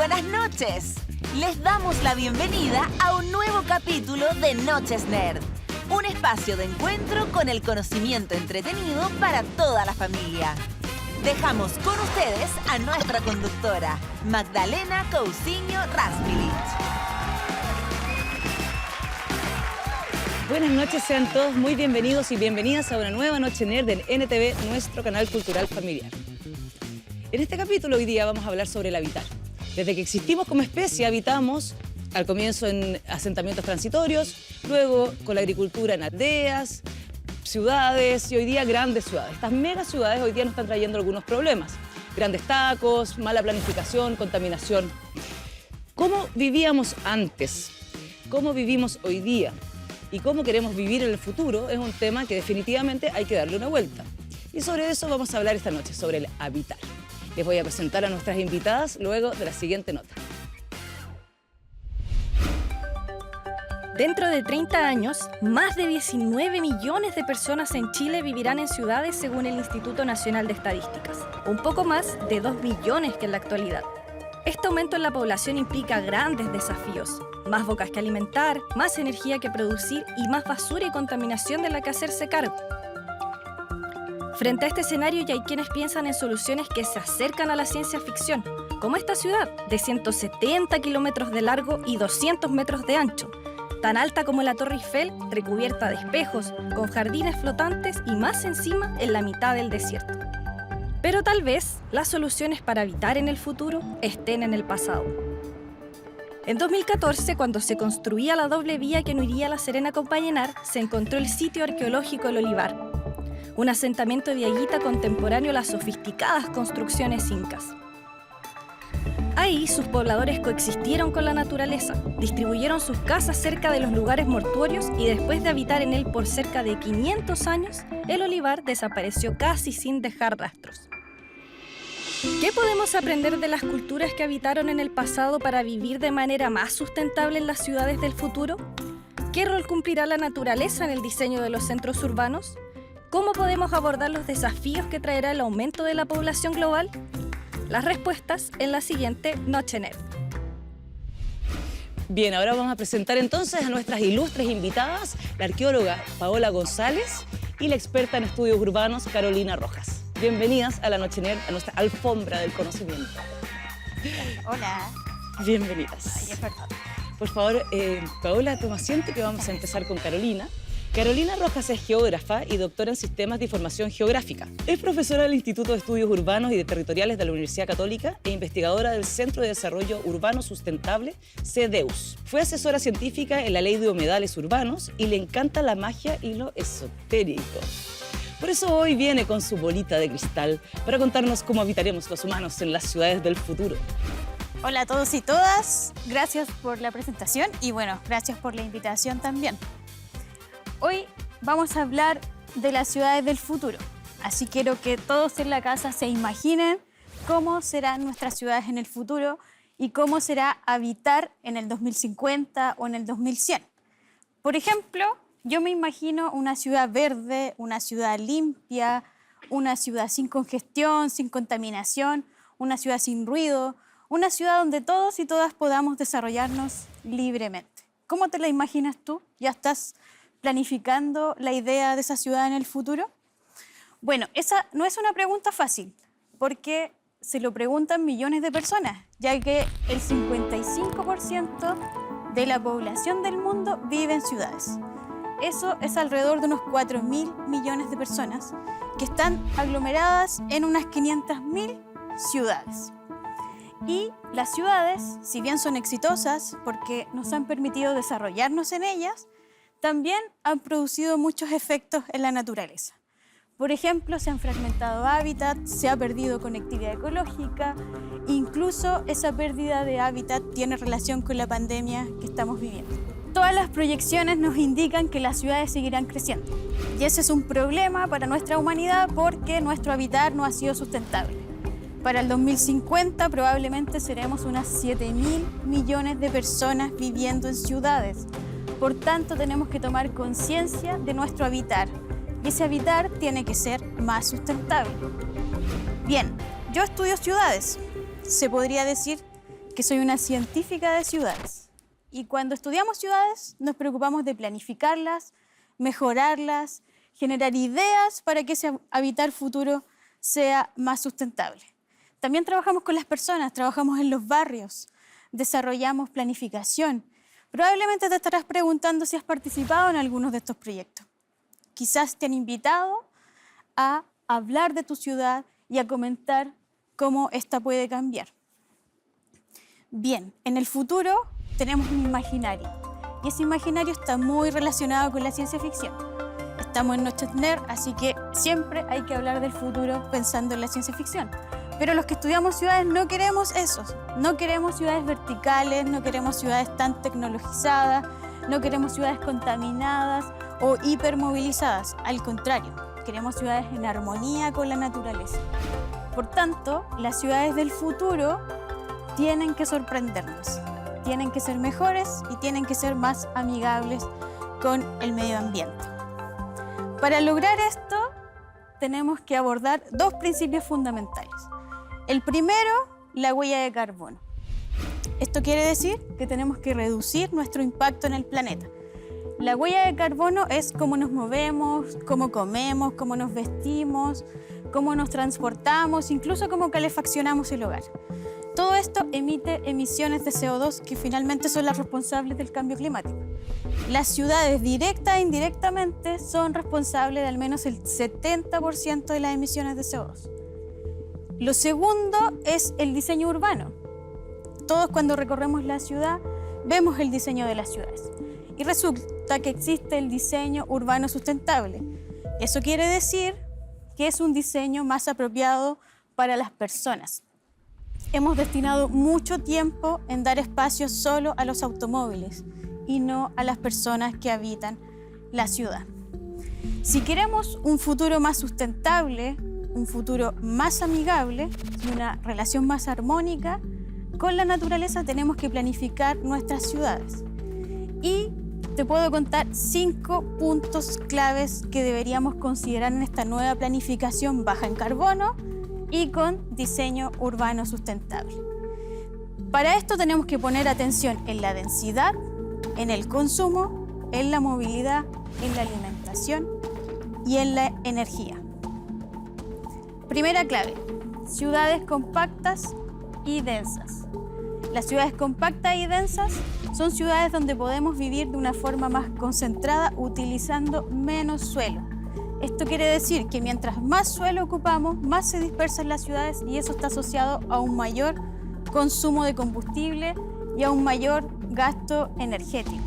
buenas noches. Les damos la bienvenida a un nuevo capítulo de Noches Nerd. Un espacio de encuentro con el conocimiento entretenido para toda la familia. Dejamos con ustedes a nuestra conductora, Magdalena Cousiño Raspilich. Buenas noches, sean todos muy bienvenidos y bienvenidas a una nueva Noche Nerd del NTV, nuestro canal cultural familiar. En este capítulo hoy día vamos a hablar sobre el habitar. Desde que existimos como especie habitamos, al comienzo en asentamientos transitorios, luego con la agricultura en aldeas, ciudades y hoy día grandes ciudades. Estas mega ciudades hoy día nos están trayendo algunos problemas. Grandes tacos, mala planificación, contaminación. ¿Cómo vivíamos antes? ¿Cómo vivimos hoy día? Y cómo queremos vivir en el futuro es un tema que definitivamente hay que darle una vuelta. Y sobre eso vamos a hablar esta noche, sobre el habitar. Les voy a presentar a nuestras invitadas luego de la siguiente nota. Dentro de 30 años, más de 19 millones de personas en Chile vivirán en ciudades según el Instituto Nacional de Estadísticas, un poco más de 2 billones que en la actualidad. Este aumento en la población implica grandes desafíos, más bocas que alimentar, más energía que producir y más basura y contaminación de la que hacerse cargo. Frente a este escenario ya hay quienes piensan en soluciones que se acercan a la ciencia ficción, como esta ciudad, de 170 kilómetros de largo y 200 metros de ancho, tan alta como la Torre Eiffel, recubierta de espejos, con jardines flotantes y más encima en la mitad del desierto. Pero tal vez las soluciones para habitar en el futuro estén en el pasado. En 2014, cuando se construía la doble vía que uniría La Serena con Vallenar, se encontró el sitio arqueológico El Olivar, un asentamiento diaguita contemporáneo a las sofisticadas construcciones incas. Ahí sus pobladores coexistieron con la naturaleza, distribuyeron sus casas cerca de los lugares mortuorios y después de habitar en él por cerca de 500 años, el olivar desapareció casi sin dejar rastros. ¿Qué podemos aprender de las culturas que habitaron en el pasado para vivir de manera más sustentable en las ciudades del futuro? ¿Qué rol cumplirá la naturaleza en el diseño de los centros urbanos? ¿Cómo podemos abordar los desafíos que traerá el aumento de la población global? Las respuestas en la siguiente Noche Nerd. Bien, ahora vamos a presentar entonces a nuestras ilustres invitadas, la arqueóloga Paola González y la experta en estudios urbanos Carolina Rojas. Bienvenidas a la Noche Nerd, a nuestra alfombra del conocimiento. Hola. Bienvenidas. Ay, perdón. Por favor, Paola, toma asiento que vamos a empezar con Carolina. Carolina Rojas es geógrafa y doctora en Sistemas de Información Geográfica. Es profesora del Instituto de Estudios Urbanos y de Territoriales de la Universidad Católica e investigadora del Centro de Desarrollo Urbano Sustentable, CDEUS. Fue asesora científica en la Ley de Humedales Urbanos y le encanta la magia y lo esotérico. Por eso hoy viene con su bolita de cristal para contarnos cómo habitaremos los humanos en las ciudades del futuro. Hola a todos y todas. Gracias por la presentación y bueno, gracias por la invitación también. Hoy vamos a hablar de las ciudades del futuro. Así quiero que todos en la casa se imaginen cómo serán nuestras ciudades en el futuro y cómo será habitar en el 2050 o en el 2100. Por ejemplo, yo me imagino una ciudad verde, una ciudad limpia, una ciudad sin congestión, sin contaminación, una ciudad sin ruido, una ciudad donde todos y todas podamos desarrollarnos libremente. ¿Cómo te la imaginas tú? ¿Ya estás planificando la idea de esa ciudad en el futuro? Bueno, esa no es una pregunta fácil, porque se lo preguntan millones de personas, ya que el 55% de la población del mundo vive en ciudades. Eso es alrededor de unos 4.000 millones de personas que están aglomeradas en unas 500.000 ciudades. Y las ciudades, si bien son exitosas porque nos han permitido desarrollarnos en ellas, también han producido muchos efectos en la naturaleza. Por ejemplo, se han fragmentado hábitats, se ha perdido conectividad ecológica, incluso esa pérdida de hábitat tiene relación con la pandemia que estamos viviendo. Todas las proyecciones nos indican que las ciudades seguirán creciendo. Y ese es un problema para nuestra humanidad porque nuestro habitar no ha sido sustentable. Para el 2050 probablemente seremos unas 7.000 millones de personas viviendo en ciudades. Por tanto, tenemos que tomar conciencia de nuestro habitar. Y ese habitar tiene que ser más sustentable. Bien, yo estudio ciudades. Se podría decir que soy una científica de ciudades. Y cuando estudiamos ciudades nos preocupamos de planificarlas, mejorarlas, generar ideas para que ese habitar futuro sea más sustentable. También trabajamos con las personas, trabajamos en los barrios, desarrollamos planificación. Probablemente te estarás preguntando si has participado en algunos de estos proyectos. Quizás te han invitado a hablar de tu ciudad y a comentar cómo esta puede cambiar. Bien, en el futuro tenemos un imaginario y ese imaginario está muy relacionado con la ciencia ficción. Estamos en Noches Nerd, así que siempre hay que hablar del futuro pensando en la ciencia ficción. Pero los que estudiamos ciudades no queremos eso. No queremos ciudades verticales, no queremos ciudades tan tecnologizadas, no queremos ciudades contaminadas o hipermovilizadas. Al contrario, queremos ciudades en armonía con la naturaleza. Por tanto, las ciudades del futuro tienen que sorprendernos, tienen que ser mejores y tienen que ser más amigables con el medio ambiente. Para lograr esto, tenemos que abordar dos principios fundamentales. El primero, la huella de carbono. Esto quiere decir que tenemos que reducir nuestro impacto en el planeta. La huella de carbono es cómo nos movemos, cómo comemos, cómo nos vestimos, cómo nos transportamos, incluso cómo calefaccionamos el hogar. Todo esto emite emisiones de CO2 que finalmente son las responsables del cambio climático. Las ciudades, directa e indirectamente, son responsables de al menos el 70% de las emisiones de CO2. Lo segundo es el diseño urbano. Todos cuando recorremos la ciudad vemos el diseño de las ciudades. Y resulta que existe el diseño urbano sustentable. Eso quiere decir que es un diseño más apropiado para las personas. Hemos destinado mucho tiempo en dar espacio solo a los automóviles y no a las personas que habitan la ciudad. Si queremos un futuro más sustentable, un futuro más amigable y una relación más armónica con la naturaleza, tenemos que planificar nuestras ciudades. Y te puedo contar 5 puntos claves que deberíamos considerar en esta nueva planificación baja en carbono y con diseño urbano sustentable. Para esto tenemos que poner atención en la densidad, en el consumo, en la movilidad, en la alimentación y en la energía. Primera clave, ciudades compactas y densas. Las ciudades compactas y densas son ciudades donde podemos vivir de una forma más concentrada utilizando menos suelo. Esto quiere decir que mientras más suelo ocupamos, más se dispersan las ciudades y eso está asociado a un mayor consumo de combustible y a un mayor gasto energético.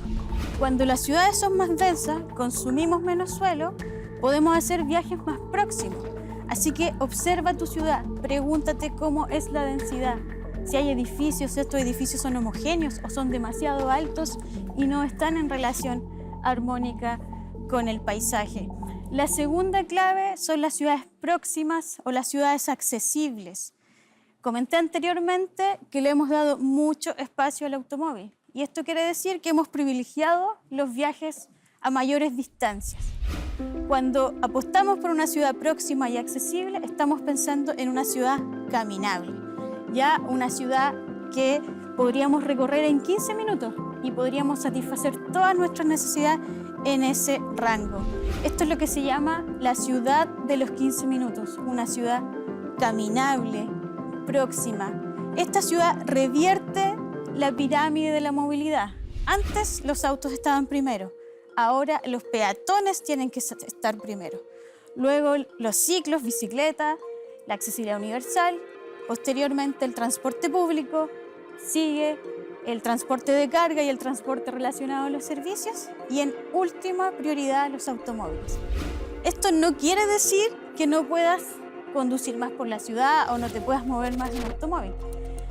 Cuando las ciudades son más densas, consumimos menos suelo, podemos hacer viajes más próximos. Así que observa tu ciudad, pregúntate cómo es la densidad, si hay edificios, si estos edificios son homogéneos o son demasiado altos y no están en relación armónica con el paisaje. La segunda clave son las ciudades próximas o las ciudades accesibles. Comenté anteriormente que le hemos dado mucho espacio al automóvil y esto quiere decir que hemos privilegiado los viajes a mayores distancias. Cuando apostamos por una ciudad próxima y accesible, estamos pensando en una ciudad caminable, ya una ciudad que podríamos recorrer en 15 minutos y podríamos satisfacer todas nuestras necesidades en ese rango. Esto es lo que se llama la ciudad de los 15 minutos, una ciudad caminable, próxima. Esta ciudad revierte la pirámide de la movilidad. Antes los autos estaban primero, ahora los peatones tienen que estar primero. Luego los ciclos, bicicleta, la accesibilidad universal, posteriormente el transporte público, sigue el transporte de carga y el transporte relacionado a los servicios y en última prioridad los automóviles. Esto no quiere decir que no puedas conducir más por la ciudad o no te puedas mover más en automóvil,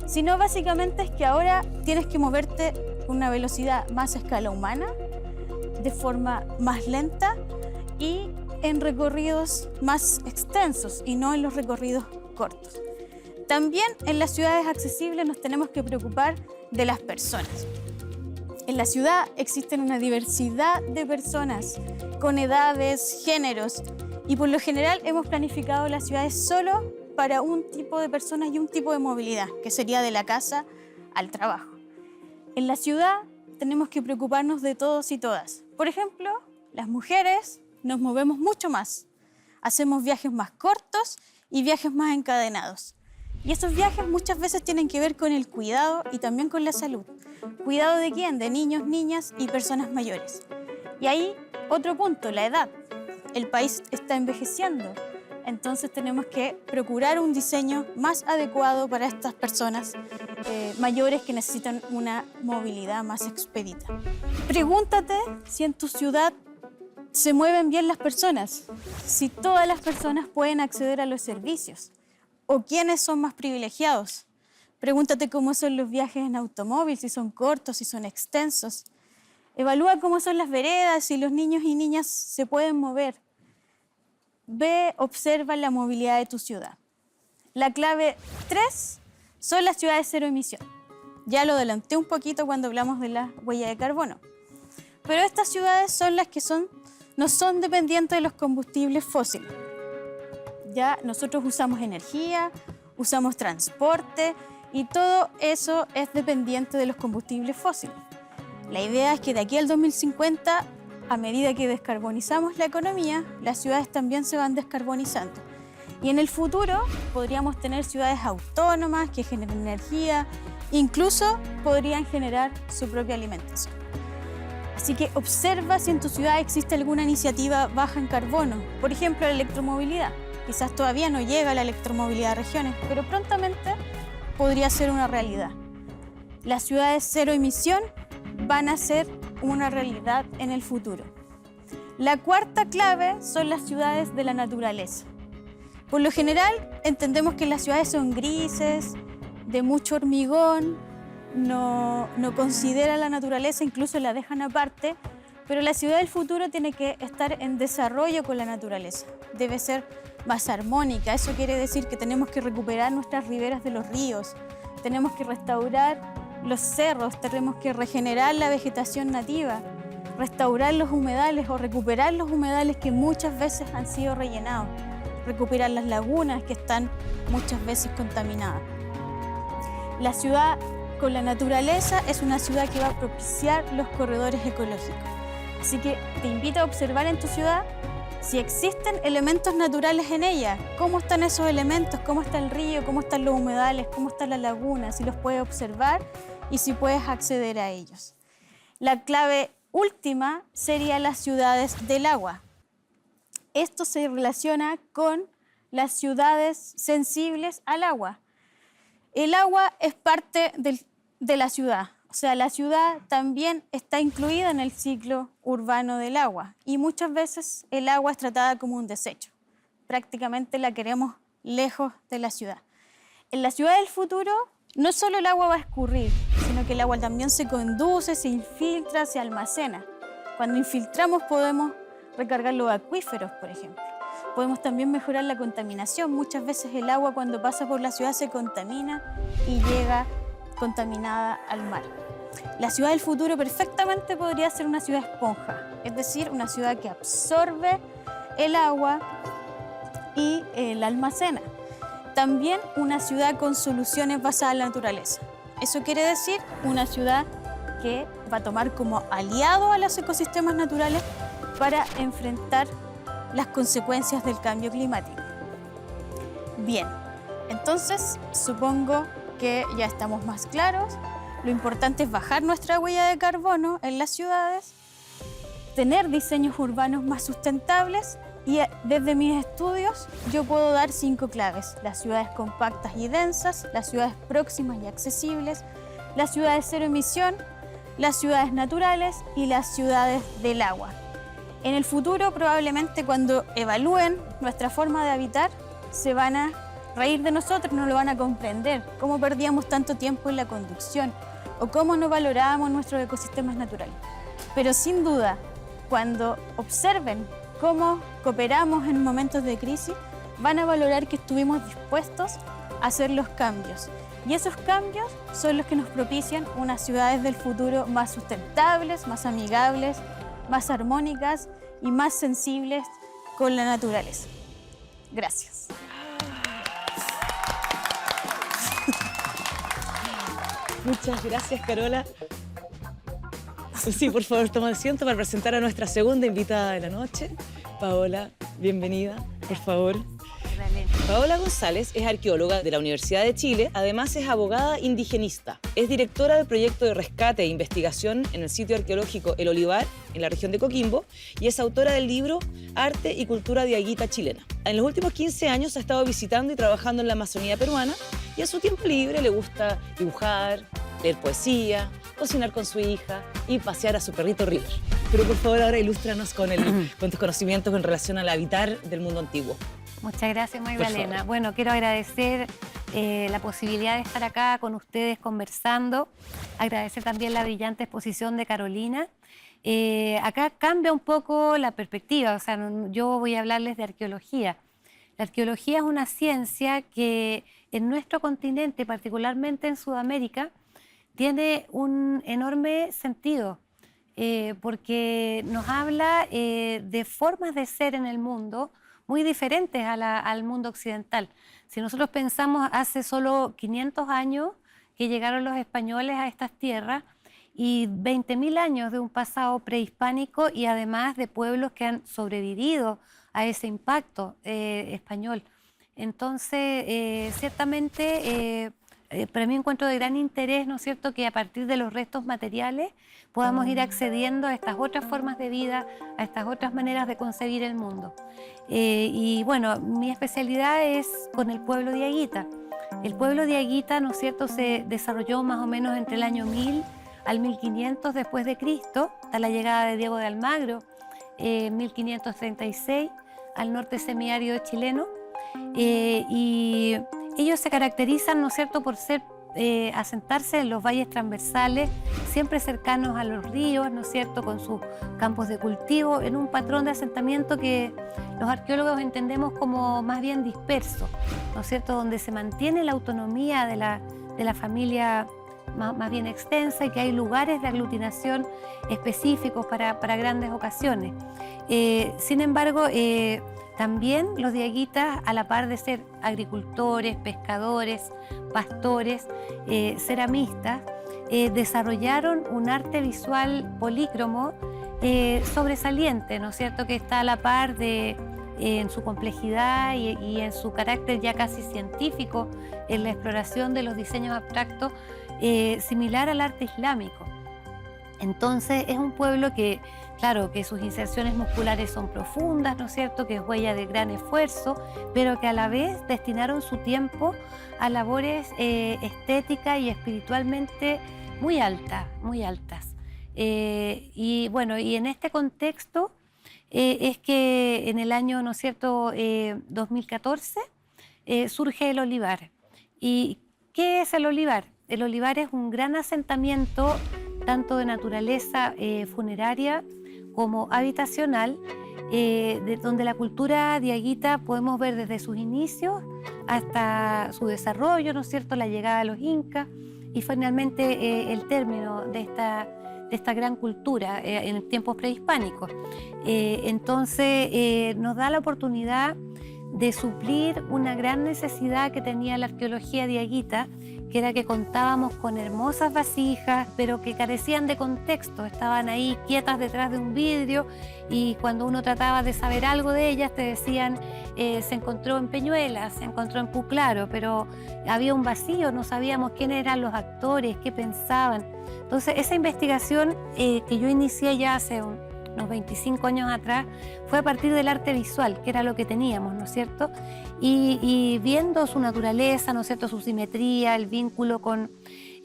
sino básicamente es que ahora tienes que moverte con una velocidad más a escala humana, de forma más lenta y en recorridos más extensos y no en los recorridos cortos. También en las ciudades accesibles nos tenemos que preocupar de las personas. En la ciudad existen una diversidad de personas con edades, géneros y por lo general hemos planificado las ciudades solo para un tipo de personas y un tipo de movilidad, que sería de la casa al trabajo. En la ciudad tenemos que preocuparnos de todos y todas. Por ejemplo, las mujeres nos movemos mucho más. Hacemos viajes más cortos y viajes más encadenados. Y esos viajes muchas veces tienen que ver con el cuidado y también con la salud. ¿Cuidado de quién? De niños, niñas y personas mayores. Y ahí otro punto, la edad. El país está envejeciendo, entonces tenemos que procurar un diseño más adecuado para estas personas mayores que necesitan una movilidad más expedita. Pregúntate si en tu ciudad se mueven bien las personas, si todas las personas pueden acceder a los servicios o quiénes son más privilegiados. Pregúntate cómo son los viajes en automóvil, si son cortos, si son extensos. Evalúa cómo son las veredas, si los niños y niñas se pueden mover. Ve, observa la movilidad de tu ciudad. La clave 3 son las ciudades cero emisión. Ya lo adelanté un poquito cuando hablamos de la huella de carbono. Pero estas ciudades son las que no son dependientes de los combustibles fósiles. Ya nosotros usamos energía, usamos transporte y todo eso es dependiente de los combustibles fósiles. La idea es que de aquí al 2050, a medida que descarbonizamos la economía, las ciudades también se van descarbonizando. Y en el futuro podríamos tener ciudades autónomas que generen energía, incluso podrían generar su propia alimentación. Así que observa si en tu ciudad existe alguna iniciativa baja en carbono, por ejemplo, la electromovilidad. Quizás todavía no llega la electromovilidad a regiones, pero prontamente podría ser una realidad. Las ciudades cero emisión van a ser una realidad en el futuro. La cuarta clave son las ciudades de la naturaleza. Por lo general, entendemos que las ciudades son grises, de mucho hormigón, no consideran la naturaleza, incluso la dejan aparte, pero la ciudad del futuro tiene que estar en desarrollo con la naturaleza. Debe ser más armónica. Eso quiere decir que tenemos que recuperar nuestras riberas de los ríos, tenemos que restaurar los cerros, tenemos que regenerar la vegetación nativa, restaurar los humedales o recuperar los humedales que muchas veces han sido rellenados, recuperar las lagunas que están muchas veces contaminadas. La ciudad con la naturaleza es una ciudad que va a propiciar los corredores ecológicos. Así que te invito a observar en tu ciudad si existen elementos naturales en ella, cómo están esos elementos, cómo está el río, cómo están los humedales, cómo está la laguna, si los puedes observar y si puedes acceder a ellos. La clave última sería las ciudades del agua. Esto se relaciona con las ciudades sensibles al agua. El agua es parte de la ciudad, o sea, la ciudad también está incluida en el ciclo urbano del agua y muchas veces el agua es tratada como un desecho. Prácticamente la queremos lejos de la ciudad. En la ciudad del futuro no solo el agua va a escurrir, sino que el agua también se conduce, se infiltra, se almacena. Cuando infiltramos podemos recargar los acuíferos, por ejemplo. Podemos también mejorar la contaminación. Muchas veces el agua cuando pasa por la ciudad se contamina y llega contaminada al mar. La ciudad del futuro perfectamente podría ser una ciudad esponja, es decir, una ciudad que absorbe el agua y la almacena. También una ciudad con soluciones basadas en la naturaleza. Eso quiere decir una ciudad que va a tomar como aliado a los ecosistemas naturales para enfrentar las consecuencias del cambio climático. Bien, entonces supongo que ya estamos más claros. Lo importante es bajar nuestra huella de carbono en las ciudades, tener diseños urbanos más sustentables y desde mis estudios yo puedo dar 5 claves. Las ciudades compactas y densas, las ciudades próximas y accesibles, las ciudades cero emisión, las ciudades naturales y las ciudades del agua. En el futuro, probablemente cuando evalúen nuestra forma de habitar, se van a reír de nosotros, no lo van a comprender, cómo perdíamos tanto tiempo en la conducción o cómo no valorábamos nuestros ecosistemas naturales. Pero sin duda, cuando observen cómo cooperamos en momentos de crisis, van a valorar que estuvimos dispuestos a hacer los cambios. Y esos cambios son los que nos propician unas ciudades del futuro más sustentables, más amigables, más armónicas y más sensibles con la naturaleza. Gracias. Muchas gracias, Carola. Sí, por favor, toma asiento para presentar a nuestra segunda invitada de la noche. Paola, bienvenida, por favor. Paola González es arqueóloga de la Universidad de Chile, además es abogada indigenista. Es directora del proyecto de rescate e investigación en el sitio arqueológico El Olivar, en la región de Coquimbo, y es autora del libro Arte y Cultura Diaguita Chilena. En los últimos 15 años ha estado visitando y trabajando en la Amazonía peruana, y en su tiempo libre le gusta dibujar, leer poesía, cocinar con su hija y pasear a su perrito River. Pero por favor, ahora ilústranos con tus conocimientos en relación al habitar del mundo antiguo. Muchas gracias, Magdalena. Bueno, quiero agradecer la posibilidad de estar acá con ustedes conversando. Agradecer también la brillante exposición de Carolina. Acá cambia un poco la perspectiva, o sea, yo voy a hablarles de arqueología. La arqueología es una ciencia que en nuestro continente, particularmente en Sudamérica, tiene un enorme sentido, porque nos habla de formas de ser en el mundo muy diferentes al mundo occidental. Si nosotros pensamos hace solo 500 años que llegaron los españoles a estas tierras y 20.000 años de un pasado prehispánico y además de pueblos que han sobrevivido a ese impacto español. Entonces, ciertamente, para mí encuentro de gran interés, ¿no es cierto?, que a partir de los restos materiales podamos ir accediendo a estas otras formas de vida, a estas otras maneras de concebir el mundo. Y bueno, mi especialidad es con el pueblo diaguita. El pueblo diaguita, ¿no es cierto?, se desarrolló más o menos entre el año 1000 al 1500 después de Cristo, hasta la llegada de Diego de Almagro, 1536, al norte semiárido chileno. Y ellos se caracterizan, ¿no es cierto?, por asentarse en los valles transversales, siempre cercanos a los ríos, ¿no es cierto?, con sus campos de cultivo, en un patrón de asentamiento que los arqueólogos entendemos como más bien disperso, ¿no es cierto?, donde se mantiene la autonomía de la familia más bien extensa y que hay lugares de aglutinación específicos para grandes ocasiones. Sin embargo, también los diaguitas, a la par de ser agricultores, pescadores, pastores, ceramistas, desarrollaron un arte visual polícromo sobresaliente, ¿no es cierto?, que está a la par en su complejidad y en su carácter ya casi científico, en la exploración de los diseños abstractos, similar al arte islámico. Entonces es un pueblo que, claro, que sus inserciones musculares son profundas, ¿no es cierto?, que es huella de gran esfuerzo, pero que a la vez destinaron su tiempo a labores estéticas y espiritualmente muy altas, muy altas. Y bueno, y en este contexto es que en el año, ¿no es cierto?, 2014 surge el olivar. ¿Y qué es el olivar? El olivar es un gran asentamiento tanto de naturaleza funeraria como habitacional, donde la cultura diaguita podemos ver desde sus inicios hasta su desarrollo, ¿no es cierto?, la llegada de los incas y finalmente el término de esta gran cultura en tiempos prehispánicos. Entonces nos da la oportunidad de suplir una gran necesidad que tenía la arqueología diaguita, que era que contábamos con hermosas vasijas, pero que carecían de contexto, estaban ahí quietas detrás de un vidrio y cuando uno trataba de saber algo de ellas te decían se encontró en Peñuelas, se encontró en Puclaro, pero había un vacío, no sabíamos quiénes eran los actores, qué pensaban. Entonces esa investigación que yo inicié ya hace unos 25 años atrás, fue a partir del arte visual, que era lo que teníamos, ¿no es cierto? Y viendo su naturaleza, ¿no es cierto?, su simetría, el vínculo con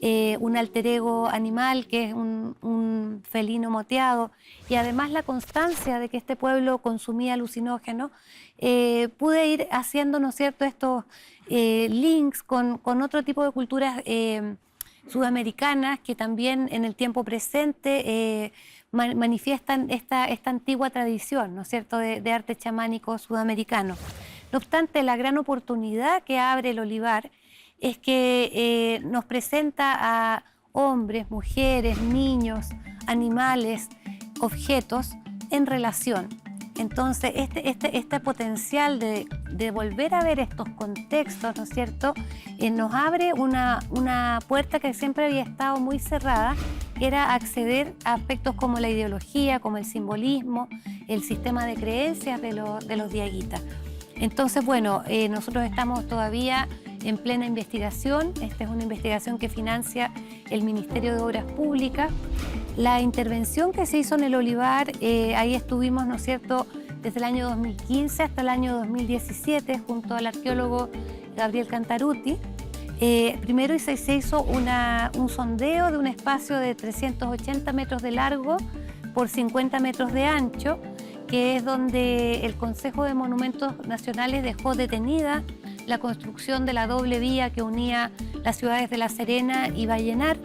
un alter ego animal, que es un felino moteado, y además la constancia de que este pueblo consumía alucinógenos, pude ir haciendo, ¿no es cierto?, estos links con otro tipo de culturas sudamericanas que también en el tiempo presente manifiestan esta antigua tradición, ¿no es cierto?, de arte chamánico sudamericano. No obstante, la gran oportunidad que abre el olivar es que nos presenta a hombres, mujeres, niños, animales, objetos en relación Entonces, este potencial de volver a ver estos contextos, ¿no es cierto?, nos abre una puerta que siempre había estado muy cerrada, que era acceder a aspectos como la ideología, como el simbolismo, el sistema de creencias de los diaguitas. Entonces, bueno, nosotros estamos todavía en plena investigación. Esta es una investigación que financia el Ministerio de Obras Públicas. La intervención que se hizo en el olivar, ahí estuvimos, ¿no es cierto?, desde el año 2015 hasta el año 2017, junto al arqueólogo Gabriel Cantarutti. Primero se hizo un sondeo de un espacio de 380 metros de largo por 50 metros de ancho, que es donde el Consejo de Monumentos Nacionales dejó detenida la construcción de la doble vía que unía las ciudades de La Serena y Vallenar.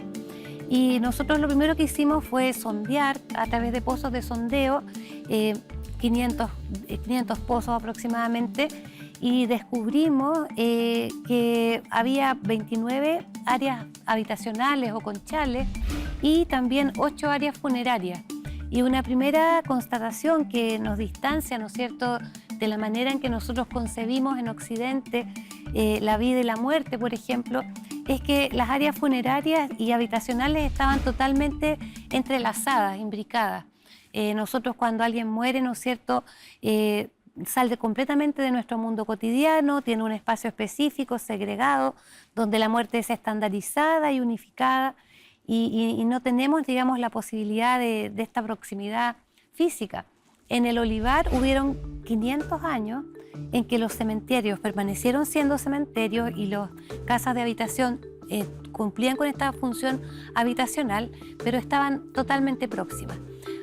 Y nosotros lo primero que hicimos fue sondear a través de pozos de sondeo, 500 pozos aproximadamente, y descubrimos que había 29 áreas habitacionales o conchales y también 8 áreas funerarias. Y una primera constatación que nos distancia, ¿no es cierto?, de la manera en que nosotros concebimos en Occidente la vida y la muerte, por ejemplo, es que las áreas funerarias y habitacionales estaban totalmente entrelazadas, imbricadas. Nosotros cuando alguien muere, ¿no es cierto?, sale completamente de nuestro mundo cotidiano, tiene un espacio específico, segregado, donde la muerte es estandarizada y unificada, y no tenemos, digamos, la posibilidad de esta proximidad física. En el olivar hubieron 500 años en que los cementerios permanecieron siendo cementerios y las casas de habitación cumplían con esta función habitacional, pero estaban totalmente próximas.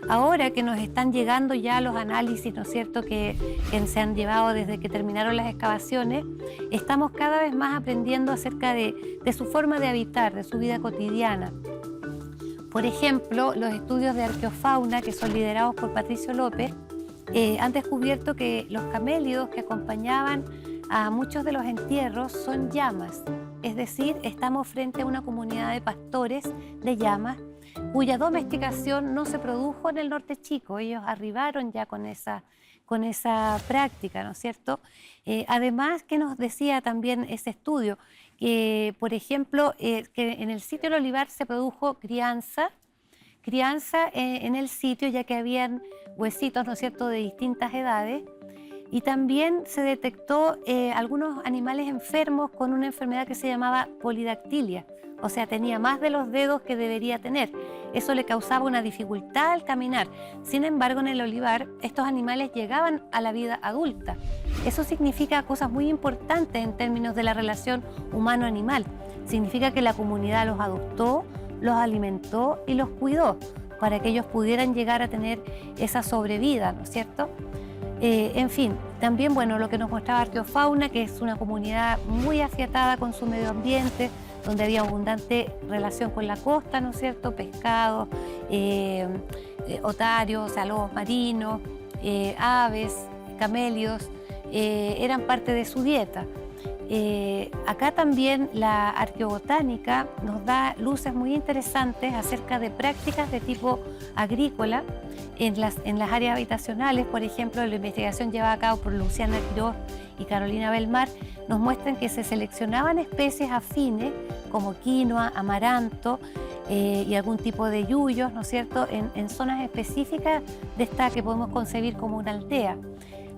Ahora que nos están llegando ya los análisis, ¿no es cierto?, que se han llevado desde que terminaron las excavaciones, estamos cada vez más aprendiendo acerca de su forma de habitar, de su vida cotidiana. Por ejemplo, los estudios de arqueofauna, que son liderados por Patricio López, han descubierto que los camélidos que acompañaban a muchos de los entierros son llamas. Es decir, estamos frente a una comunidad de pastores de llamas cuya domesticación no se produjo en el Norte Chico. Ellos arribaron ya con esa práctica, ¿no es cierto? Además, que nos decía también ese estudio, que, por ejemplo, que en el sitio del olivar se produjo crianza en el sitio, ya que habían huesitos, ¿no es cierto?, de distintas edades, y también se detectó algunos animales enfermos con una enfermedad que se llamaba polidactilia, o sea, tenía más de los dedos que debería tener. Eso le causaba una dificultad al caminar. Sin embargo, en el olivar, estos animales llegaban a la vida adulta. Eso significa cosas muy importantes en términos de la relación humano-animal. Significa que la comunidad los adoptó, los alimentó y los cuidó para que ellos pudieran llegar a tener esa sobrevida, ¿no es cierto? En fin, también, bueno, lo que nos mostraba Arqueofauna, que es una comunidad muy afiatada con su medio ambiente, donde había abundante relación con la costa, ¿no es cierto?, pescados, otarios, o sea, lobos marinos, aves, camélidos, eran parte de su dieta. Acá también la arqueobotánica nos da luces muy interesantes acerca de prácticas de tipo agrícola en las áreas habitacionales. Por ejemplo, la investigación llevada a cabo por Luciana Quiroz y Carolina Belmar nos muestran que se seleccionaban especies afines como quinoa, amaranto y algún tipo de yuyos, ¿no es cierto?, en zonas específicas de esta que podemos concebir como una aldea.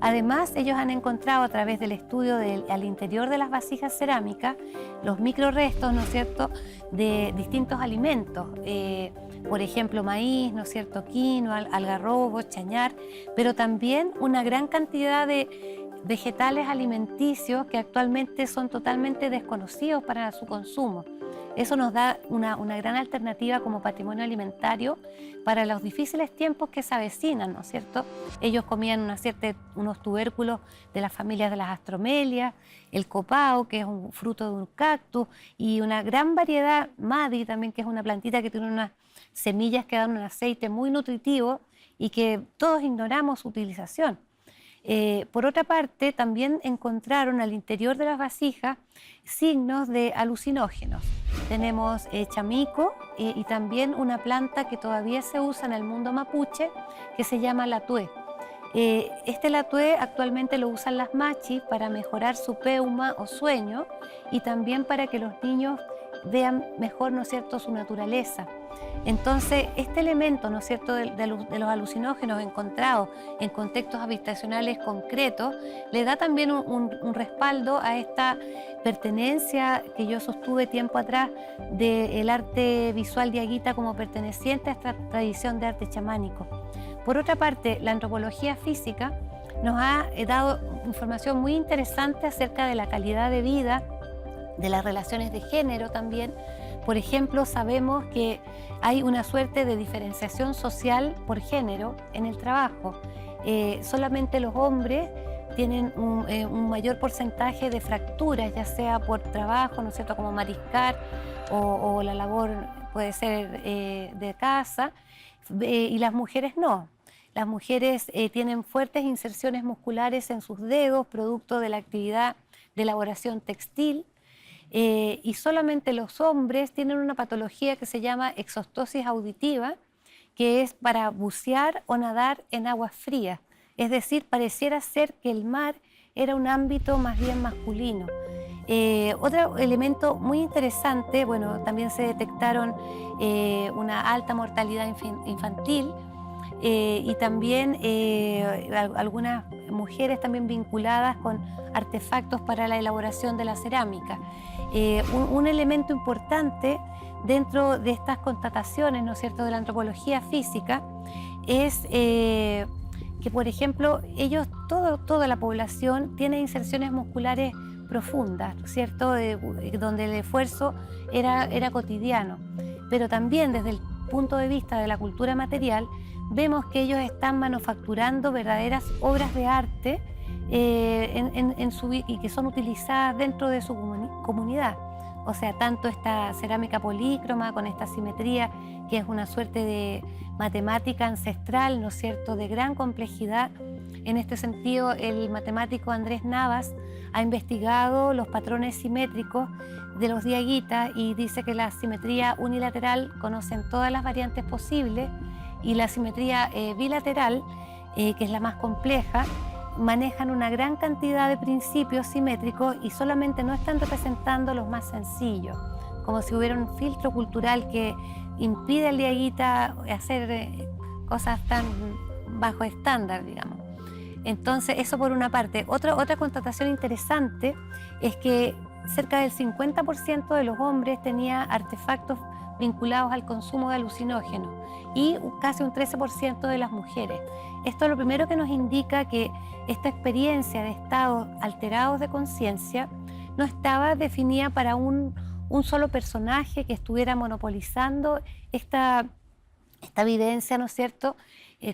Además, ellos han encontrado a través del estudio al interior de las vasijas cerámicas los microrestos, ¿no es cierto?, de distintos alimentos, por ejemplo, maíz, ¿no es cierto?, quinoa, algarrobo, chañar, pero también una gran cantidad de vegetales alimenticios que actualmente son totalmente desconocidos para su consumo. Eso nos da una gran alternativa como patrimonio alimentario para los difíciles tiempos que se avecinan, ¿no es cierto? Ellos comían unos tubérculos de las familias de las astromelias, el copao, que es un fruto de un cactus, y una gran variedad, madi también, que es una plantita que tiene unas semillas que dan un aceite muy nutritivo y que todos ignoramos su utilización. Por otra parte, también encontraron al interior de las vasijas signos de alucinógenos. Tenemos chamico y también una planta que todavía se usa en el mundo mapuche que se llama la tué. Este latué actualmente lo usan las machis para mejorar su peuma o sueño y también para que los niños vean mejor, ¿no es cierto?, su naturaleza. Entonces, este elemento, ¿no es cierto?, de los alucinógenos encontrados en contextos habitacionales concretos, le da también un respaldo a esta pertenencia que yo sostuve tiempo atrás del arte visual diaguita como perteneciente a esta tradición de arte chamánico. Por otra parte, la antropología física nos ha dado información muy interesante acerca de la calidad de vida, de las relaciones de género también. Por ejemplo, sabemos que hay una suerte de diferenciación social por género en el trabajo. Solamente los hombres tienen un mayor porcentaje de fracturas, ya sea por trabajo, ¿no es cierto?, como mariscar o la labor puede ser de casa, y las mujeres no. Las mujeres tienen fuertes inserciones musculares en sus dedos, producto de la actividad de elaboración textil, y solamente los hombres tienen una patología que se llama exostosis auditiva, que es para bucear o nadar en aguas frías. Es decir, pareciera ser que el mar era un ámbito más bien masculino. Otro elemento muy interesante, bueno, también se detectaron una alta mortalidad infantil, y también algunas mujeres también vinculadas con artefactos para la elaboración de la cerámica. Un elemento importante dentro de estas constataciones, ¿no es cierto?, de la antropología física es que, por ejemplo, toda la población tiene inserciones musculares profundas, ¿no es cierto?, donde el esfuerzo era cotidiano. Pero también desde el punto de vista de la cultura material, vemos que ellos están manufacturando verdaderas obras de arte y que son utilizadas dentro de su comunidad. O sea, tanto esta cerámica polícroma con esta simetría, que es una suerte de matemática ancestral, ¿no es cierto?, de gran complejidad. En este sentido, el matemático Andrés Navas ha investigado los patrones simétricos de los diaguitas y dice que la simetría unilateral conocen todas las variantes posibles, y la simetría bilateral, que es la más compleja, manejan una gran cantidad de principios simétricos y solamente no están representando los más sencillos, como si hubiera un filtro cultural que impide al diaguita hacer cosas tan bajo estándar, digamos. Entonces, eso por una parte. Otra constatación interesante es que cerca del 50% de los hombres tenía artefactos vinculados al consumo de alucinógenos y casi un 13% de las mujeres. Esto es lo primero que nos indica que esta experiencia de estados alterados de conciencia no estaba definida para un solo personaje que estuviera monopolizando esta vivencia, ¿no es cierto?,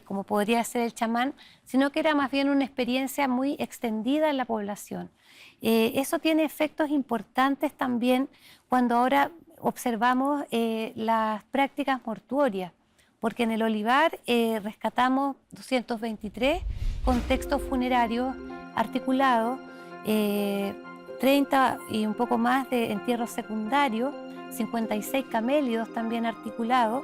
como podría ser el chamán, sino que era más bien una experiencia muy extendida en la población. Eso tiene efectos importantes también cuando ahora observamos las prácticas mortuorias, porque en el olivar rescatamos 223 contextos funerarios articulados, 30 y un poco más de entierros secundarios, 56 camélidos también articulados,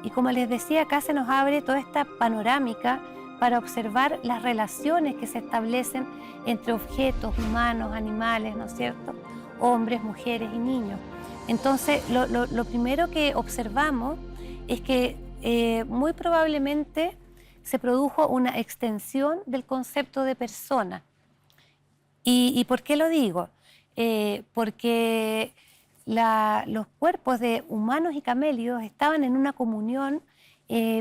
y como les decía, acá se nos abre toda esta panorámica para observar las relaciones que se establecen entre objetos humanos, animales, ¿no es cierto?, hombres, mujeres y niños. Entonces, lo primero que observamos es que muy probablemente se produjo una extensión del concepto de persona. ¿Y por qué lo digo? Porque los cuerpos de humanos y camélidos estaban en una comunión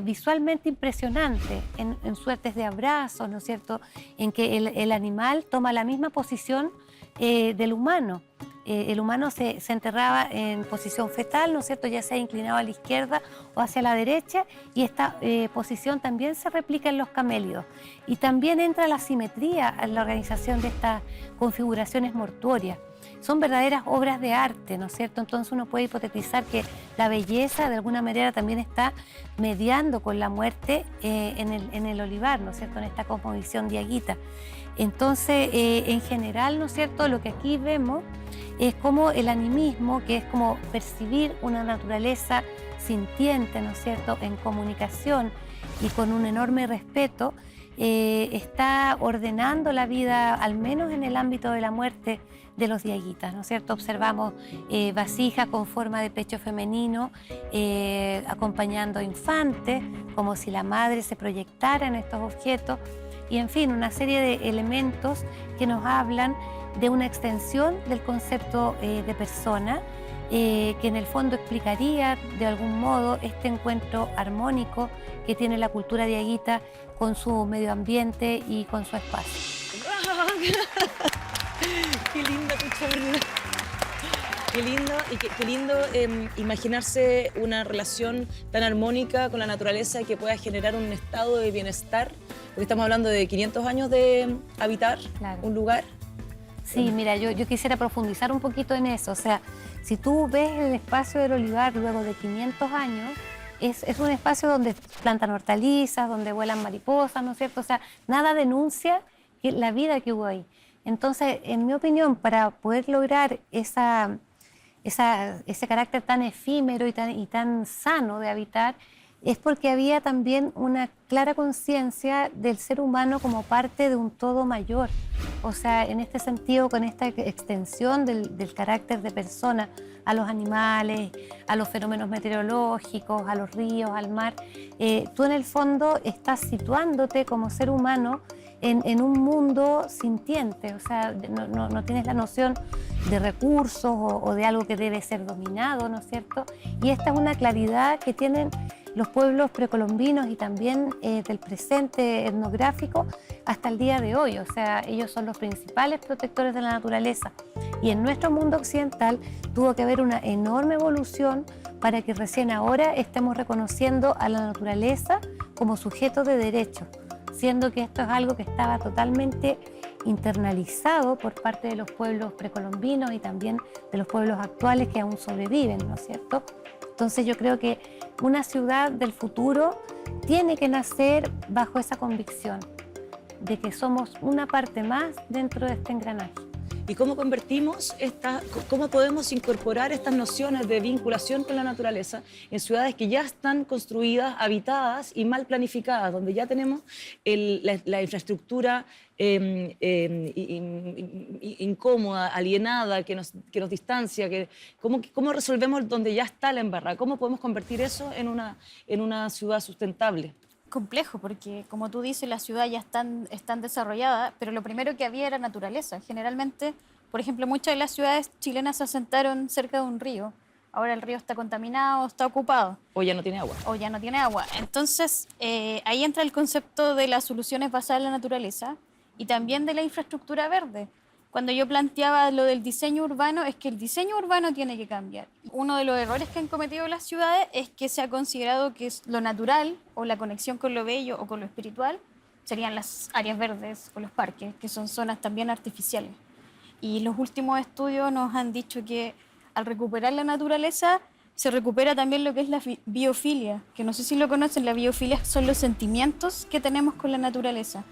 visualmente impresionante, en suertes de abrazos, ¿no es cierto?, en que el animal toma la misma posición del humano. El humano se enterraba en posición fetal, ¿no es cierto?, ya sea inclinado a la izquierda o hacia la derecha, y esta posición también se replica en los camélidos. Y también entra la simetría en la organización de estas configuraciones mortuorias. Son verdaderas obras de arte, ¿no es cierto? Entonces uno puede hipotetizar que la belleza de alguna manera también está mediando con la muerte en el olivar, ¿no es cierto?, en esta cosmovisión diaguita. Entonces, en general, ¿no es cierto?, lo que aquí vemos es como el animismo, que es como percibir una naturaleza sintiente, ¿no es cierto?, en comunicación y con un enorme respeto, está ordenando la vida, al menos en el ámbito de la muerte, de los diaguitas, ¿no es cierto? Observamos vasijas con forma de pecho femenino, acompañando infantes, como si la madre se proyectara en estos objetos, y en fin, una serie de elementos que nos hablan de una extensión del concepto de persona, que en el fondo explicaría de algún modo este encuentro armónico que tiene la cultura diaguita con su medio ambiente y con su espacio. Qué linda tu charla. Qué lindo, y qué lindo imaginarse una relación tan armónica con la naturaleza que pueda generar un estado de bienestar, porque estamos hablando de 500 años de habitar un lugar. Sí, mira, yo quisiera profundizar un poquito en eso. O sea, si tú ves el espacio del olivar luego de 500 años, es un espacio donde plantan hortalizas, donde vuelan mariposas, ¿no es cierto? O sea, nada denuncia la vida que hubo ahí. Entonces, en mi opinión, para poder lograr ese carácter tan efímero y tan sano de habitar, es porque había también una clara conciencia del ser humano como parte de un todo mayor. O sea, en este sentido, con esta extensión del carácter de persona a los animales, a los fenómenos meteorológicos, a los ríos, al mar, tú en el fondo estás situándote como ser humano en un mundo sintiente. O sea, no tienes la noción de recursos o de algo que debe ser dominado, ¿no es cierto? Y esta es una claridad que tienen los pueblos precolombinos y también del presente etnográfico hasta el día de hoy. O sea, ellos son los principales protectores de la naturaleza. Y en nuestro mundo occidental tuvo que haber una enorme evolución para que recién ahora estemos reconociendo a la naturaleza como sujeto de derecho, siendo que esto es algo que estaba totalmente internalizado por parte de los pueblos precolombinos y también de los pueblos actuales que aún sobreviven, ¿no es cierto? Entonces yo creo que una ciudad del futuro tiene que nacer bajo esa convicción de que somos una parte más dentro de este engranaje. ¿Y cómo cómo podemos incorporar estas nociones de vinculación con la naturaleza en ciudades que ya están construidas, habitadas y mal planificadas, donde ya tenemos la infraestructura incómoda, alienada, que nos distancia? ¿Cómo resolvemos donde ya está la embarrada? ¿Cómo podemos convertir eso en una ciudad sustentable? Complejo, porque como tú dices, las ciudades ya están desarrolladas, pero lo primero que había era naturaleza. Generalmente, por ejemplo, muchas de las ciudades chilenas se asentaron cerca de un río. Ahora el río está contaminado, está ocupado. O ya no tiene agua. Entonces, ahí entra el concepto de las soluciones basadas en la naturaleza y también de la infraestructura verde. Cuando yo planteaba lo del diseño urbano, es que el diseño urbano tiene que cambiar. Uno de los errores que han cometido las ciudades es que se ha considerado que lo natural o la conexión con lo bello o con lo espiritual serían las áreas verdes o los parques, que son zonas también artificiales. Y los últimos estudios nos han dicho que al recuperar la naturaleza se recupera también lo que es la biofilia, que no sé si lo conocen. La biofilia son los sentimientos que tenemos con la naturaleza,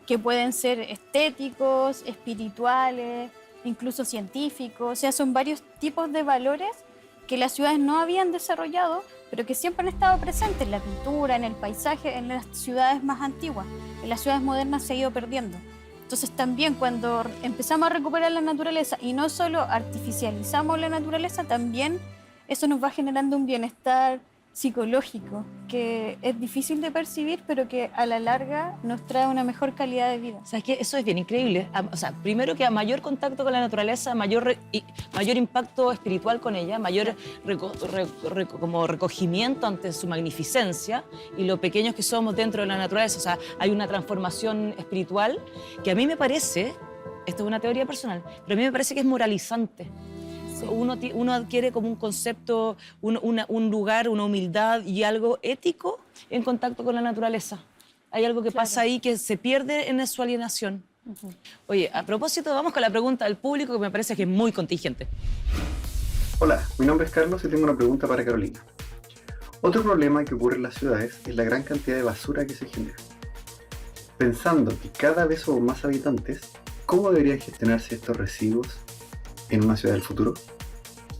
que pueden ser estéticos, espirituales, incluso científicos. O sea, son varios tipos de valores que las ciudades no habían desarrollado, pero que siempre han estado presentes en la pintura, en el paisaje, en las ciudades más antiguas. En las ciudades modernas se ha ido perdiendo. Entonces también cuando empezamos a recuperar la naturaleza y no solo artificializamos la naturaleza, también eso nos va generando un bienestar psicológico que es difícil de percibir, pero que a la larga nos trae una mejor calidad de vida. ¿Sabes qué? Eso es bien increíble. O sea, primero que a mayor contacto con la naturaleza, mayor impacto espiritual con ella, mayor como recogimiento ante su magnificencia y lo pequeños que somos dentro de la naturaleza. O sea, hay una transformación espiritual que a mí me parece, esto es una teoría personal, pero a mí me parece que es moralizante. Uno adquiere como un concepto, un lugar, una humildad y algo ético en contacto con la naturaleza. Hay algo que pasa ahí que se pierde en su alienación. Oye, a propósito, vamos con la pregunta del público que me parece que es muy contingente. Hola, mi nombre es Carlos y tengo una pregunta para Carolina. Otro problema que ocurre en las ciudades es la gran cantidad de basura que se genera. Pensando que cada vez somos más habitantes, ¿cómo deberían gestionarse estos residuos en una ciudad del futuro?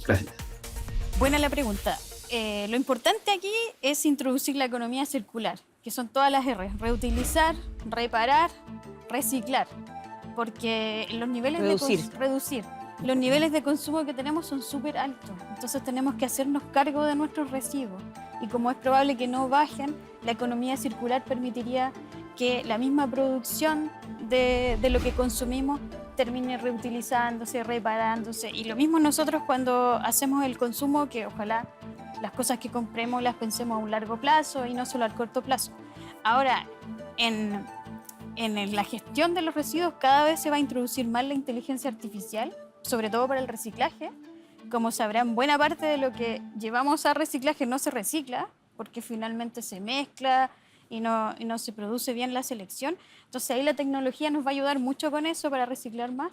Gracias. Buena la pregunta. Lo importante aquí es introducir la economía circular, que son todas las R: reutilizar, reparar, reciclar, porque los niveles reducir. Los niveles de consumo que tenemos son súper altos, entonces tenemos que hacernos cargo de nuestros residuos, y como es probable que no bajen, la economía circular permitiría que la misma producción de lo que consumimos termine reutilizándose, reparándose, y lo mismo nosotros cuando hacemos el consumo, que ojalá las cosas que compremos las pensemos a un largo plazo y no solo al corto plazo. Ahora, en la gestión de los residuos cada vez se va a introducir más la inteligencia artificial, sobre todo para el reciclaje. Como sabrán, buena parte de lo que llevamos a reciclaje no se recicla, porque finalmente se mezcla y no se produce bien la selección. Entonces ahí la tecnología nos va a ayudar mucho con eso para reciclar más.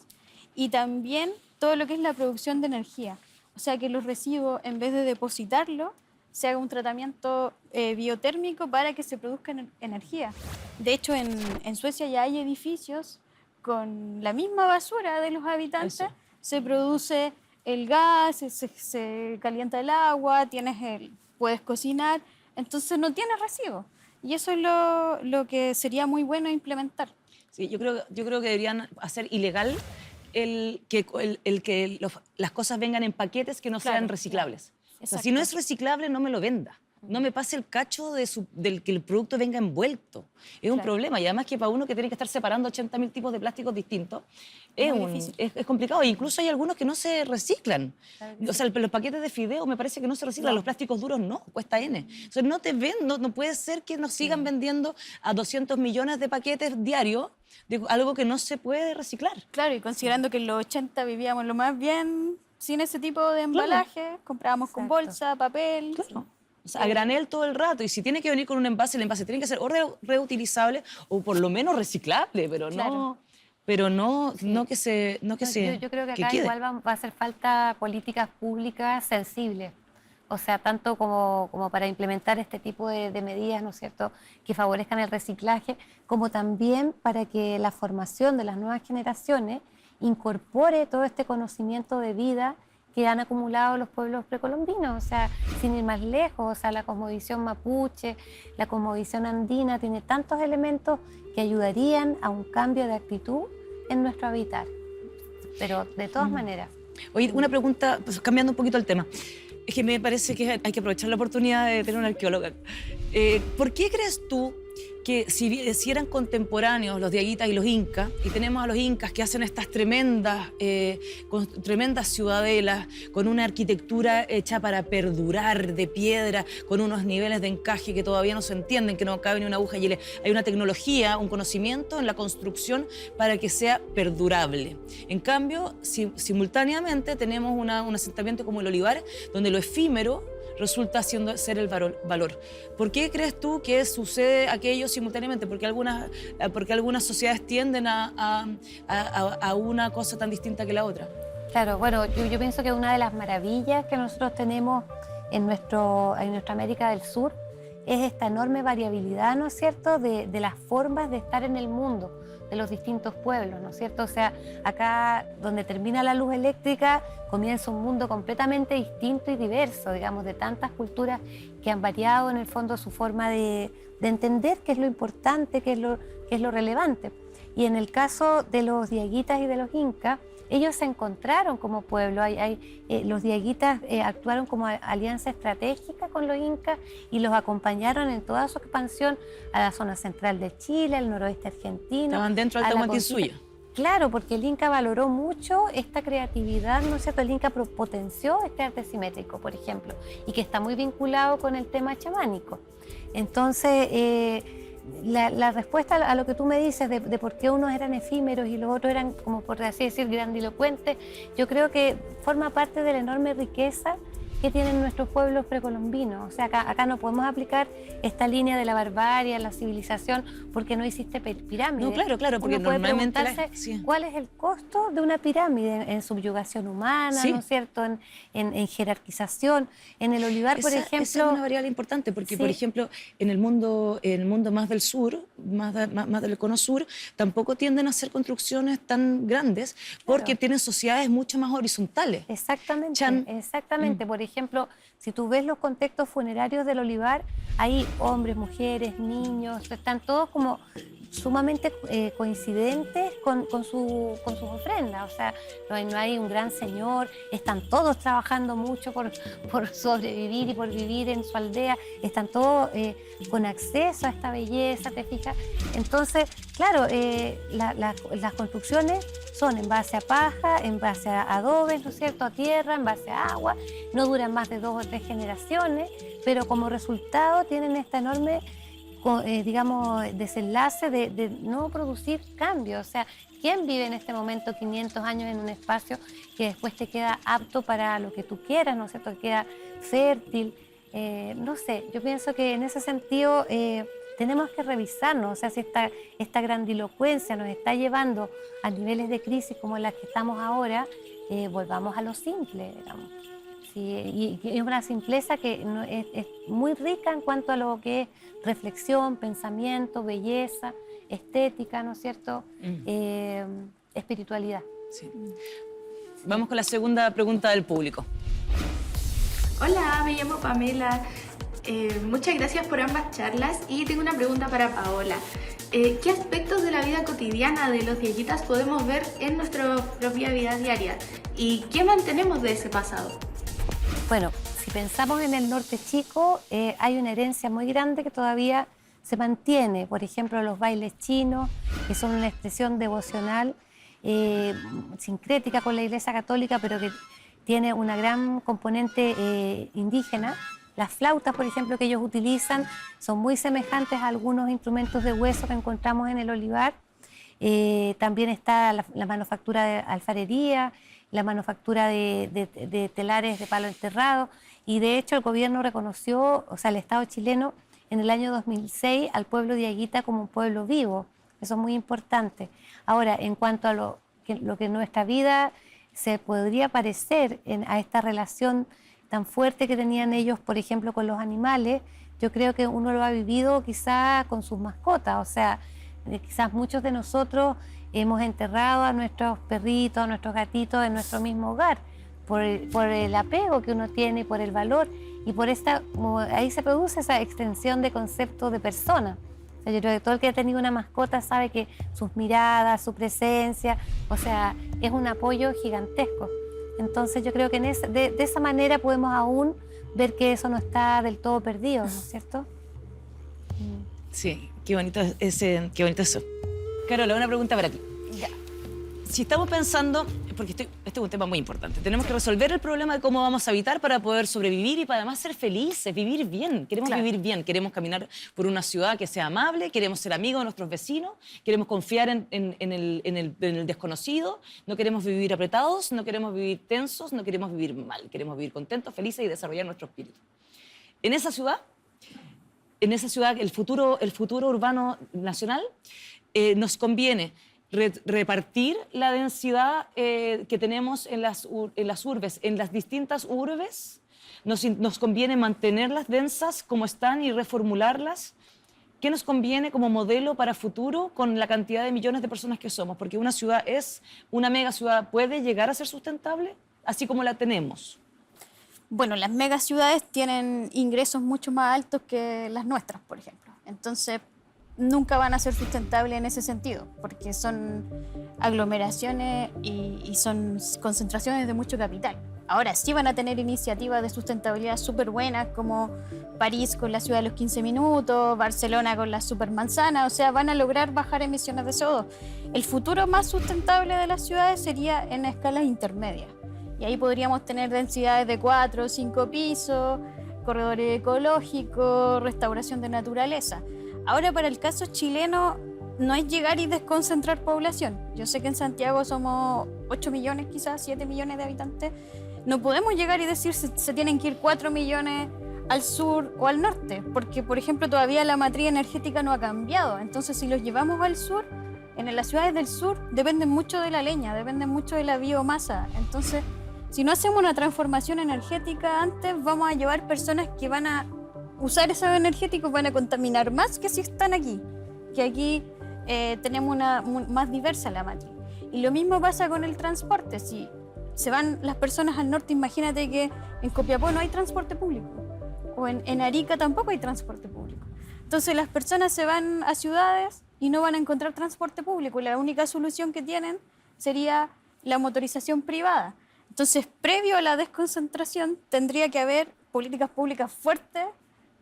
Y también todo lo que es la producción de energía. O sea, que los residuos, en vez de depositarlo, se haga un tratamiento biotérmico para que se produzca energía. De hecho, en Suecia ya hay edificios con la misma basura de los habitantes. Eso. Se produce el gas, se calienta el agua, puedes cocinar, entonces no tienes residuos. Y eso es lo que sería muy bueno implementar. Sí, yo creo que deberían hacer ilegal que las cosas vengan en paquetes que no sean reciclables. O sea, si no es reciclable, no me lo venda. No me pase el cacho del que el producto venga envuelto. Es un problema. Y además que para uno que tiene que estar separando 80.000 tipos de plásticos distintos, es complicado. E incluso hay algunos que no se reciclan. O sea, los paquetes de fideo me parece que no se reciclan. Los plásticos duros no, cuesta N. Entonces no puede ser que nos sigan vendiendo a 200 millones de paquetes diarios de algo que no se puede reciclar. Claro, y considerando que en los 80 vivíamos lo más bien sin ese tipo de embalaje, comprábamos con bolsa, papel. Claro. O sea, a granel todo el rato. Y si tiene que venir con un envase, el envase tiene que ser o reutilizable o por lo menos reciclable, pero no que se Yo creo que acá igual va a hacer falta políticas públicas sensibles. O sea, tanto como para implementar este tipo de medidas, ¿no es cierto?, que favorezcan el reciclaje, como también para que la formación de las nuevas generaciones incorpore todo este conocimiento de vida que han acumulado los pueblos precolombinos. O sea, sin ir más lejos, o sea, la cosmovisión mapuche, la cosmovisión andina, tiene tantos elementos que ayudarían a un cambio de actitud en nuestro habitar. Pero de todas maneras. Oye, una pregunta, pues, cambiando un poquito el tema. Es que me parece que hay que aprovechar la oportunidad de tener una arqueóloga. ¿Por qué crees tú que si eran contemporáneos los diaguitas y los incas, y tenemos a los incas que hacen estas tremendas ciudadelas, con una arquitectura hecha para perdurar de piedra, con unos niveles de encaje que todavía no se entienden, que no cabe ni una aguja, y hay una tecnología, un conocimiento en la construcción para que sea perdurable? En cambio, simultáneamente tenemos un asentamiento como el Olivar, donde lo efímero resulta ser el valor. ¿Por qué crees tú que sucede aquello simultáneamente? Porque algunas sociedades tienden a una cosa tan distinta que la otra. Claro, bueno, yo pienso que una de las maravillas que nosotros tenemos en nuestra América del Sur es esta enorme variabilidad, ¿no es cierto?, de las formas de estar en el mundo, de los distintos pueblos, ¿no es cierto? O sea, acá donde termina la luz eléctrica comienza un mundo completamente distinto y diverso, digamos, de tantas culturas que han variado en el fondo su forma de entender qué es lo importante, qué es lo relevante. Y en el caso de los diaguitas y de los incas, ellos se encontraron como pueblo. Los diaguitas actuaron como alianza estratégica con los incas y los acompañaron en toda su expansión a la zona central de Chile, al noroeste argentino. Estaban dentro del Tahuantinsuyo. Claro, porque el Inca valoró mucho esta creatividad, ¿no es cierto? El Inca potenció este arte simétrico, por ejemplo, y que está muy vinculado con el tema chamánico. Entonces, la respuesta a lo que tú me dices de por qué unos eran efímeros y los otros eran, como por así decir, grandilocuentes, yo creo que forma parte de la enorme riqueza que tienen nuestros pueblos precolombinos. O sea, acá no podemos aplicar esta línea de la barbarie, la civilización, porque no existe pirámide. No, claro, porque uno puede normalmente preguntarse cuál es el costo de una pirámide en subyugación humana, ¿no es cierto?, en jerarquización. En el Olivar, por ejemplo... Esa es una variable importante, porque, por ejemplo, en el mundo más del sur, más del cono sur, tampoco tienden a hacer construcciones tan grandes, porque tienen sociedades mucho más horizontales. Exactamente. Por ejemplo, ejemplo, si tú ves los contextos funerarios del olivar, hay hombres, mujeres, niños, están todos como sumamente coincidentes con sus ofrendas. O sea, no hay un gran señor, están todos trabajando mucho por sobrevivir y por vivir en su aldea, están todos con acceso a esta belleza, ¿te fijas? Entonces, claro, las construcciones son en base a paja, en base a adobes, ¿no es cierto?, a tierra, en base a agua, no duran más de 2 o 3 generaciones, pero como resultado tienen esta enorme digamos, desenlace de no producir cambios. O sea, ¿quién vive en este momento 500 años en un espacio que después te queda apto para lo que tú quieras, ¿no es cierto?, que queda fértil? No sé, yo pienso que en ese sentido tenemos que revisarnos. O sea, si esta grandilocuencia nos está llevando a niveles de crisis como las que estamos ahora, volvamos a lo simple, digamos. Sí, y es una simpleza que es muy rica en cuanto a lo que es reflexión, pensamiento, belleza, estética, ¿no es cierto? Espiritualidad. Sí. Vamos con la segunda pregunta del público. Hola, me llamo Pamela. Muchas gracias por ambas charlas y tengo una pregunta para Paola. ¿Qué aspectos de la vida cotidiana de los Diaguitas podemos ver en nuestra propia vida diaria? ¿Y qué mantenemos de ese pasado? Bueno, si pensamos en el norte chico, hay una herencia muy grande que todavía se mantiene. Por ejemplo, los bailes chinos, que son una expresión devocional, sincrética con la Iglesia Católica, pero que tiene una gran componente indígena. Las flautas, por ejemplo, que ellos utilizan son muy semejantes a algunos instrumentos de hueso que encontramos en el olivar. También está la manufactura de alfarería, la manufactura de telares de palo enterrado, y de hecho el gobierno reconoció, o sea, el Estado chileno en el año 2006 al pueblo diaguita como un pueblo vivo. Eso es muy importante. Ahora, en cuanto a lo que en nuestra vida se podría parecer a esta relación tan fuerte que tenían ellos, por ejemplo, con los animales, yo creo que uno lo ha vivido quizá con sus mascotas. O sea, quizás muchos de nosotros hemos enterrado a nuestros perritos, a nuestros gatitos en nuestro mismo hogar, por el apego que uno tiene, por el valor, y por ahí se produce esa extensión de concepto de persona. O sea, yo creo que todo el que ha tenido una mascota sabe que sus miradas, su presencia, o sea, es un apoyo gigantesco. Entonces yo creo que de esa manera podemos aún ver que eso no está del todo perdido, ¿no es cierto? Sí, qué bonito eso. Carola, una pregunta para ti. Ya. Si estamos pensando, porque este es un tema muy importante, tenemos que resolver el problema de cómo vamos a habitar para poder sobrevivir y para además ser felices, vivir bien. Queremos vivir bien, queremos caminar por una ciudad que sea amable, queremos ser amigos de nuestros vecinos, queremos confiar en el desconocido, no queremos vivir apretados, no queremos vivir tensos, no queremos vivir mal, queremos vivir contentos, felices y desarrollar nuestro espíritu. En esa ciudad, el futuro urbano nacional, nos conviene repartir la densidad que tenemos en las urbes, en las distintas urbes. Nos conviene mantenerlas densas como están y reformularlas. ¿Qué nos conviene como modelo para futuro con la cantidad de millones de personas que somos? Porque una mega ciudad puede llegar a ser sustentable, así como la tenemos. Bueno, las megaciudades tienen ingresos mucho más altos que las nuestras, por ejemplo. Entonces, nunca van a ser sustentables en ese sentido, porque son aglomeraciones y son concentraciones de mucho capital. Ahora sí van a tener iniciativas de sustentabilidad súper buenas, como París con la ciudad de los 15 minutos, Barcelona con la supermanzana, o sea, van a lograr bajar emisiones de CO2. El futuro más sustentable de las ciudades sería en escalas intermedias, y ahí podríamos tener densidades de 4 o 5 pisos, corredores ecológicos, restauración de naturaleza. Ahora, para el caso chileno, no es llegar y desconcentrar población. Yo sé que en Santiago somos 8 millones, quizás 7 millones de habitantes. No podemos llegar y decir se tienen que ir 4 millones al sur o al norte, porque, por ejemplo, todavía la matriz energética no ha cambiado. Entonces, si los llevamos al sur, en las ciudades del sur dependen mucho de la leña, dependen mucho de la biomasa. Entonces, si no hacemos una transformación energética antes, vamos a llevar personas que van a usar esos energéticos, van a contaminar más que si están aquí, que aquí tenemos más diversa la matriz. Y lo mismo pasa con el transporte. Si se van las personas al norte, imagínate que en Copiapó no hay transporte público, o en Arica tampoco hay transporte público. Entonces las personas se van a ciudades y no van a encontrar transporte público, y la única solución que tienen sería la motorización privada. Entonces, previo a la desconcentración, tendría que haber políticas públicas fuertes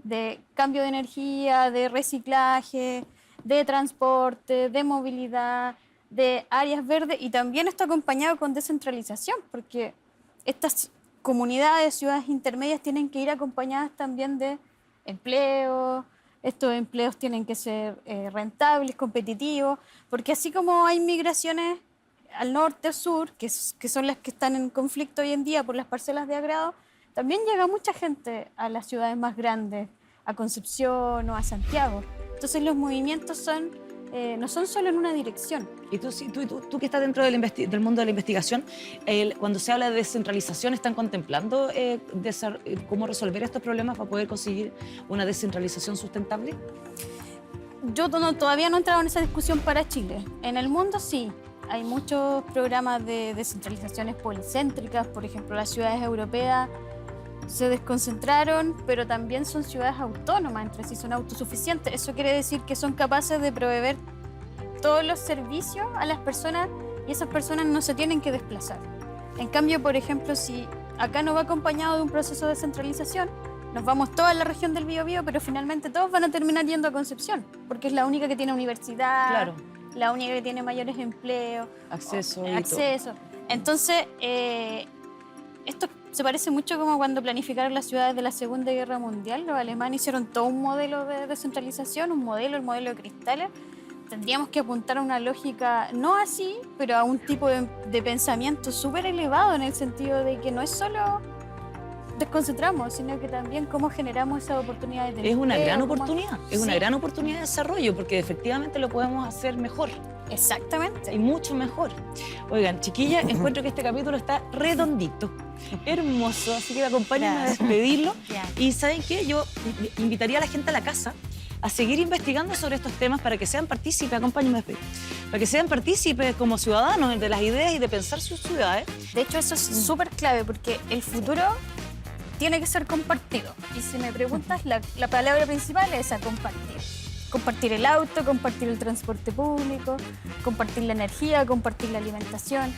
de cambio de energía, de reciclaje, de transporte, de movilidad, de áreas verdes, y también esto acompañado con descentralización, porque estas comunidades, ciudades intermedias tienen que ir acompañadas también de empleo. Estos empleos tienen que ser rentables, competitivos, porque así como hay migraciones al norte, al sur, que son las que están en conflicto hoy en día por las parcelas de agrado, también llega mucha gente a las ciudades más grandes, a Concepción o a Santiago. Entonces los movimientos no son solo en una dirección. Y tú que estás dentro del mundo de la investigación, cuando se habla de descentralización, ¿están contemplando cómo resolver estos problemas para poder conseguir una descentralización sustentable? Yo todavía no he entrado en esa discusión para Chile. En el mundo sí. Hay muchos programas de descentralizaciones policéntricas. Por ejemplo, las ciudades europeas se desconcentraron, pero también son ciudades autónomas entre sí, son autosuficientes. Eso quiere decir que son capaces de proveer todos los servicios a las personas, y esas personas no se tienen que desplazar. En cambio, por ejemplo, si acá no va acompañado de un proceso de descentralización, nos vamos toda a la región del Biobío, pero finalmente todos van a terminar yendo a Concepción, porque es la única que tiene universidad, claro, la única que tiene mayores empleos, acceso. Entonces, esto se parece mucho como cuando planificaron las ciudades de la Segunda Guerra Mundial. Los alemanes hicieron todo un modelo de descentralización, el modelo de Cristales. Tendríamos que apuntar a una lógica, no así, pero a un tipo de pensamiento súper elevado, en el sentido de que no es solo desconcentramos, sino que también cómo generamos esas oportunidades de Es una empleo, gran cómo- oportunidad, es una Sí, gran oportunidad de desarrollo, porque efectivamente lo podemos hacer mejor. Exactamente. Y mucho mejor. Oigan, chiquillas, encuentro que este capítulo está redondito, hermoso, así que me acompañan a Gracias. despedirlo. Ya. Y ¿saben qué? Yo invitaría a la gente a la casa a seguir investigando sobre estos temas para que sean partícipes, acompáñenme a despedir, para que sean partícipes como ciudadanos de las ideas y de pensar sus ciudades. De hecho, eso es súper clave, porque el futuro tiene que ser compartido. Y si me preguntas, la palabra principal es a compartir. Compartir el auto, compartir el transporte público, compartir la energía, compartir la alimentación.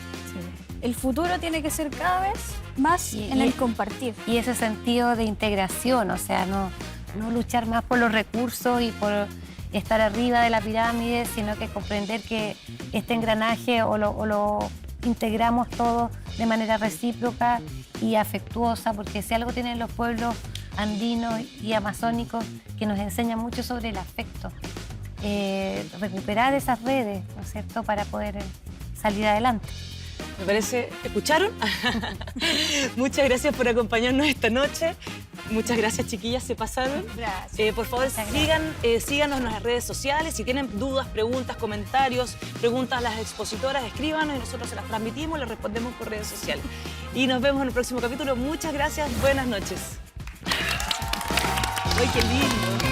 El futuro tiene que ser cada vez más en el compartir. Y ese sentido de integración, o sea, no luchar más por los recursos y por estar arriba de la pirámide, sino que comprender que este engranaje o lo integramos todos de manera recíproca y afectuosa, porque si algo tienen los pueblos andinos y amazónicos que nos enseñan mucho sobre el afecto, recuperar esas redes, ¿no es cierto?, para poder salir adelante. Me parece, ¿escucharon? Muchas gracias por acompañarnos esta noche. Muchas gracias, chiquillas, se pasaron. Gracias. Por favor, síganos en las redes sociales. Si tienen dudas, preguntas, comentarios, preguntas a las expositoras, escríbanos y nosotros se las transmitimos y les respondemos por redes sociales. Y nos vemos en el próximo capítulo. Muchas gracias, buenas noches. ¡Ay, qué lindo!